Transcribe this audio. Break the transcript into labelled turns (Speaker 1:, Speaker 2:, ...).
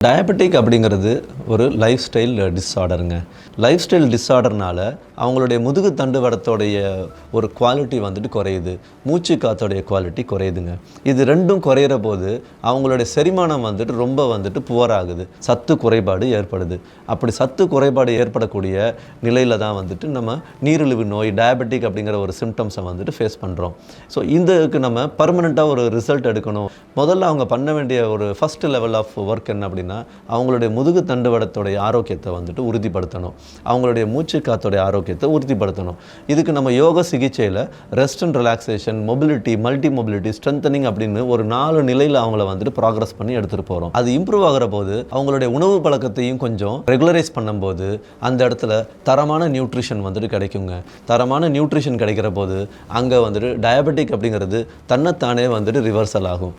Speaker 1: Diabetic அப்படிங்கிறது ஒரு life style டிஸார்டருங்க. Life style டிஸார்டர்னால அவங்களுடைய முதுகு தண்டுவடத்தோடைய ஒரு குவாலிட்டி வந்துட்டு குறையுது. மூச்சு காத்தோடைய குவாலிட்டி குறையுதுங்க. இது ரெண்டும் குறையிற போது அவங்களுடைய செரிமானம் வந்துட்டு ரொம்ப வந்துட்டு புவராகுது. சத்து குறைபாடு ஏற்படுது. அப்படி சத்து குறைபாடு ஏற்படக்கூடிய நிலையில் தான் வந்துட்டு நம்ம நீரிழிவு நோய் டயபெட்டிக் அப்படிங்கிற ஒரு சிம்டம்ஸை வந்துட்டு ஃபேஸ் பண்ணுறோம். ஸோ இதுக்கு நம்ம பர்மனெண்ட்டாக ஒரு ரிசல்ட் எடுக்கணும். முதல்ல அவங்க பண்ண வேண்டிய ஒரு ஃபஸ்ட் லெவல் ஆஃப் ஒர்க் என்ன அப்படின்னா, அவங்களுடைய முதுகு தண்டுவடத்தோடைய ஆரோக்கியத்தை வந்துட்டு உறுதிப்படுத்தணும். அவங்களுடைய மூச்சு காத்தோடைய ஆரோக்கியத்தை உறுதிப்படுத்தணும். இதுக்கு நம்ம யோக சிகிச்சையில் rest and relaxation, mobility, multi mobility, strengthening அப்படின்னு ஒரு 4 நிலையில் அவங்கள வந்துட்டு ப்ராக்ரஸ் பண்ணி எடுத்துகிட்டு போகிறோம். அது இம்ப்ரூவ் ஆகிற போது அவங்களுடைய உணவு பழக்கத்தையும் கொஞ்சம் ரெகுலரைஸ் பண்ணும்போது அந்த இடத்துல தரமான நியூட்ரிஷன் வந்துட்டு கிடைக்குங்க. தரமான நியூட்ரிஷன் கிடைக்கிற போது அங்கே வந்துட்டு டயபெட்டிக் அப்படிங்கிறது தன்னைத்தானே வந்துட்டு ரிவர்சல் ஆகும்.